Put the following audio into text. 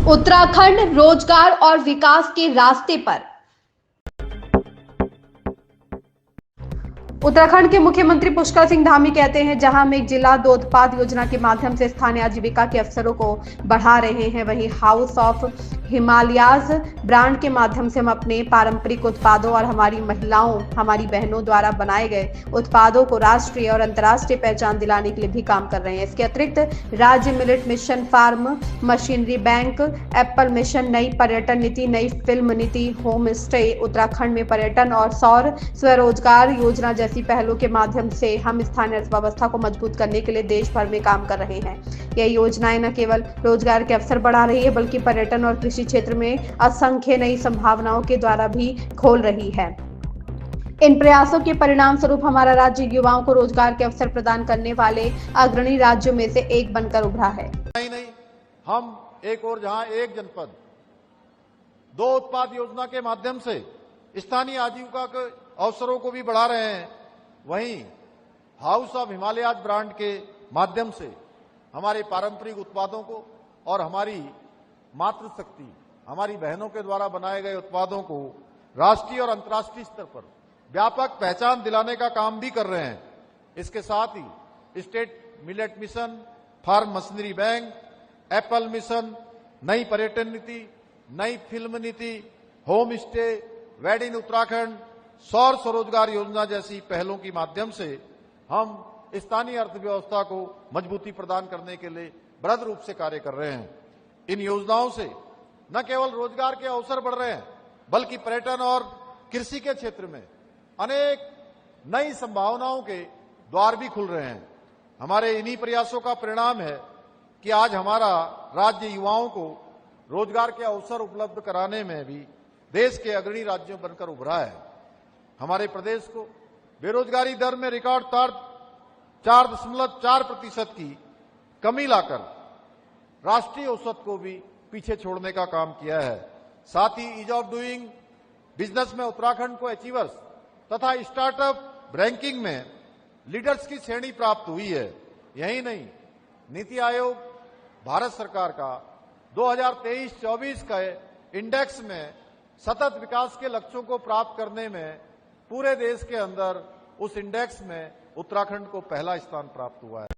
उत्तराखंड रोजगार और विकास के रास्ते पर। उत्तराखंड के मुख्यमंत्री पुष्कर सिंह धामी कहते हैं, जहां हम एक जिला दो उत्पाद योजना के माध्यम से स्थानीय आजीविका के अवसरों को बढ़ा रहे हैं, वहीं हाउस ऑफ हिमालयाज ब्रांड के माध्यम से हम अपने पारंपरिक उत्पादों और हमारी महिलाओं, हमारी बहनों द्वारा बनाए गए उत्पादों को राष्ट्रीय और अंतर्राष्ट्रीय पहचान दिलाने के लिए भी काम कर रहे हैं। इसके अतिरिक्त राज्य millet mission, farm machinery bank, apple mission, नई पर्यटन नीति, नई फिल्म नीति, होम स्टे, उत्तराखंड में पर्यटन और सौर स्वरोजगार योजना जैसी पहलों के माध्यम से हम स्थानीय अर्थव्यवस्था को मजबूत करने के लिए देश भर में काम कर रहे हैं। यह योजनाएं न केवल रोजगार के अवसर बढ़ा रही है, बल्कि पर्यटन और कृषि क्षेत्र में असंख्य नई संभावनाओं के द्वारा भी खोल रही है। इन प्रयासों के परिणाम स्वरूप हमारा राज्य युवाओं को रोजगार के अवसर प्रदान करने वाले अग्रणी राज्यों में से एक बनकर उभरा है। नहीं, हम एक और जहां एक जनपद दो उत्पाद योजना के माध्यम से स्थानीय आजीविका के अवसरों को भी बढ़ा रहे हैं, वहीं हाउस ऑफ हिमालयाज ब्रांड के माध्यम से हमारे पारंपरिक उत्पादों को और हमारी मातृशक्ति, हमारी बहनों के द्वारा बनाए गए उत्पादों को राष्ट्रीय और अंतर्राष्ट्रीय स्तर पर व्यापक पहचान दिलाने का काम भी कर रहे हैं। इसके साथ ही state millet mission, farm machinery bank, apple mission, नई पर्यटन नीति, नई फिल्म नीति, home stay, wed in Uttarakhand, सौर स्वरोजगार योजना जैसी पहलों के माध्यम से हम स्थानीय अर्थव्यवस्था को मजबूती प्रदान करने के लिए बृहद रूप से कार्य कर रहे हैं। इन योजनाओं से न केवल रोजगार के अवसर बढ़ रहे हैं, बल्कि पर्यटन और कृषि के क्षेत्र में अनेक नई संभावनाओं के द्वार भी खुल रहे हैं। हमारे इन्हीं प्रयासों का परिणाम है कि आज हमारा राज्य युवाओं को रोजगार के अवसर उपलब्ध कराने में भी देश के अग्रणी राज्यों बनकर उभरा है। हमारे प्रदेश को बेरोजगारी दर में रिकॉर्ड 4.4% की कमी लाकर राष्ट्रीय औसत को भी पीछे छोड़ने का काम किया है। साथ ही ईज ऑफ डूइंग बिजनेस में उत्तराखंड को अचीवर्स तथा स्टार्टअप रैंकिंग में लीडर्स की श्रेणी प्राप्त हुई है। यही नहीं, नीति आयोग भारत सरकार का 2023-24 का इंडेक्स में सतत विकास के लक्ष्यों को प्राप्त करने में पूरे देश के अंदर उस इंडेक्स में उत्तराखंड को पहला स्थान प्राप्त हुआ है।